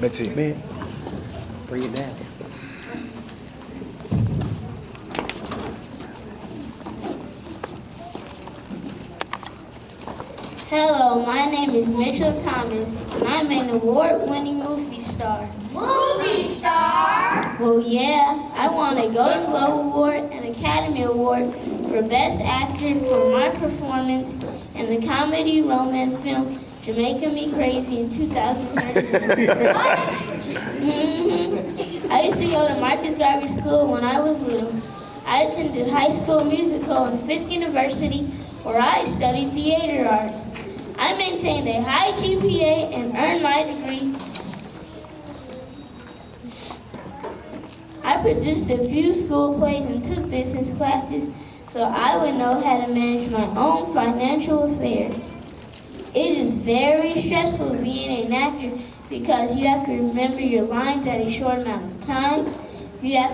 Metti. Man, bring it down. Hello, my name is Mitchell Thomas, and I'm an award-winning movie star. Movie star? Well, yeah, I won a Golden Globe Award and Academy Award for Best Actor for my performance in the comedy romance film Jamaica Me Crazy in 2013. I used to go to Marcus Garvey School when I was little. I attended High School Musical and Fisk University, where I studied theater arts. I maintained a high GPA and earned my degree. I produced a few school plays and took business classes so I would know how to manage my own financial affairs. It is very stressful being an actor because you have to remember your lines at a short amount of time. You have